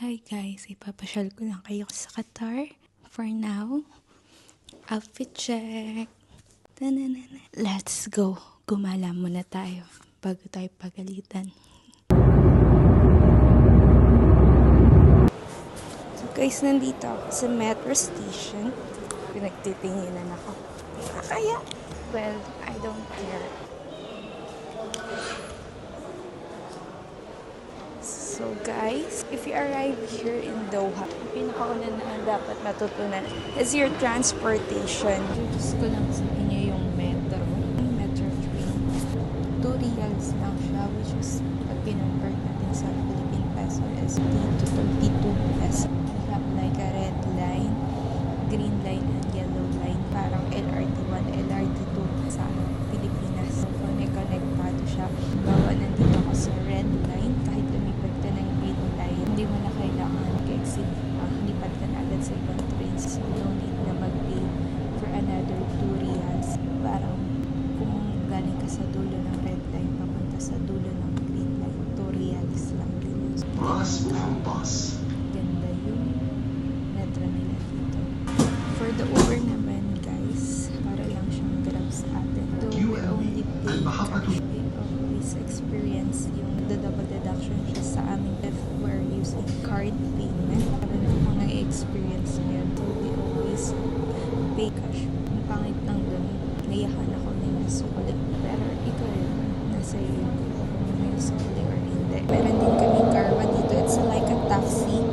Hi guys, ipapasyal ko lang kayo sa Qatar. For now, outfit check. Tananana. Let's go. Gumala muna tayo bago tayo pagalitan. So guys, nandito ako sa metro station. Pinagtitinginan ako. Kaya? Well, I don't care. So guys, if you arrive here in Doha, pinakauna na dapat matutunan is your transportation. Introduce ko lang sa inyo yung metro train. 2 reals lang siya, which is pag kinonvert natin sa Philippine peso is 30 to 32 peso. We have like a red line, green line, and yellow line. Parang LRT1, LRT2 sa Pilipinas. So, konektado siya. Bawa nandito ako sa red line, kahit lumipat ka ng green line, hindi mo na kailangan mag-exit pa. Lipat ka na agad sa ibang trains. So, you don't need na mag-pay for another 2 reals. Parang kung galing ka sa dulo ng red line, papunta sa dulo ng green line, 2 reals lang din. Ganda yung metro nila dito. For the Uber naman, guys, para lang siyang grab sa atin. Though we only pay cash, we always experience yung the double deduction siya sa amin if we're using card payment. Para na ako na-experience ngayon. So we always pay cash. Ang pangit lang dun, naiyakan ako na yung sukuli. Pero ikaw yun, nasa iyo kung may sukuli or hindi. Meron din kami karma dito. It's like a taxi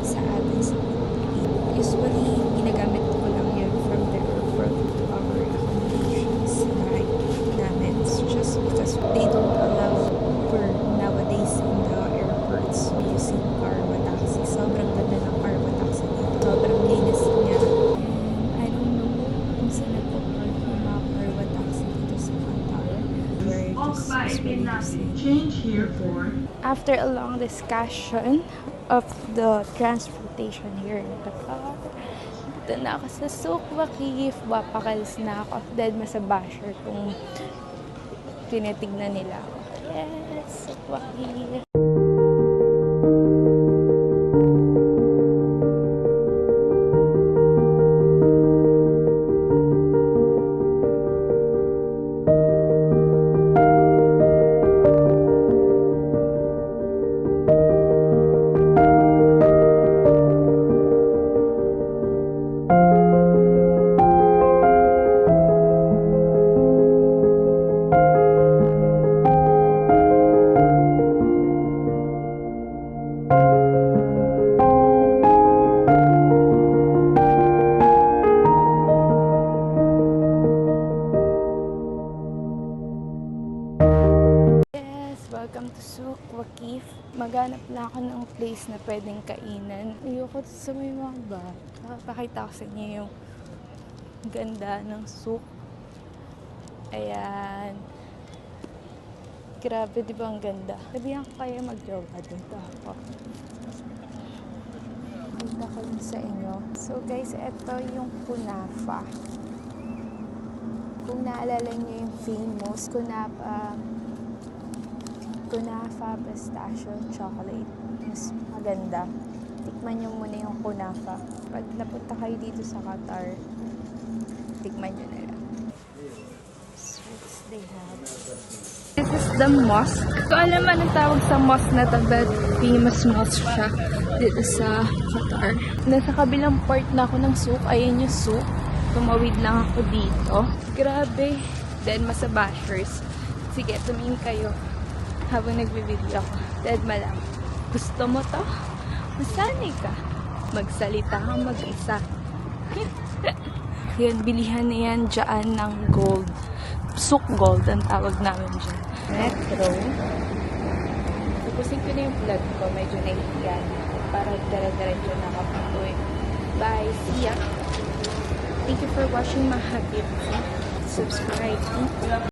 sa atin sa Pilipinas. Usually, ginagamit ko lang yun from the airport to our accommodations right namin. It's just because they don't allow Uber nowadays in the airports using Karma taxi. Sobrang ganda ng Karma taxi dito. Sobrang linis niya. And I don't know kung saan nagpo-park yung mga Karma taxi dito sa Qatar. Where this is really using. After a long discussion of the transportation here in Qatar, dito na ako sa Souq Waqif. Papakalis na ako dahil masabasher kung tinitignan nila ako. Yes, Souq Waqif. Welcome to Souq Waqif. Maghanap na ako ng place na pwedeng kainan. Ayoko sa may mga bata. Pakita ko sa inyo yung ganda ng Souq. Ayan. Grabe, di ba ang ganda? Sabihan ko kayo mag-yoga dito ako. Punta ko lang sa inyo. So guys, ito yung kunafa. Kung naalala niyo yung famous kunafa pistachio chocolate. Mas maganda. Tikman nyo muna yung kunafa. Pag napunta kayo dito sa Qatar, tikman nyo na lang. Sweets they have. This is the mosque. So alam anong tawag sa mosque na to, but famous mosque siya dito sa Qatar. Nasa kabilang part na ako ng Souq. Ayan yung Souq. Tumawid lang ako dito. Grabe. Then masabashers. Sige, tumingin kayo habang nagbibideo ako. Dead malam. Gusto mo to? Masanay ka. Magsalita kang mag-isa. Yan, bilihan na yan dyan ng gold. Souq gold ang tawag namin dyan. Metro. Tapusin ko na yung vlog ko. Medyo nahihiyan ako para dara-diretso nakapatuloy. Bye. See ya. Thank you for watching, mga habib. Subscribe.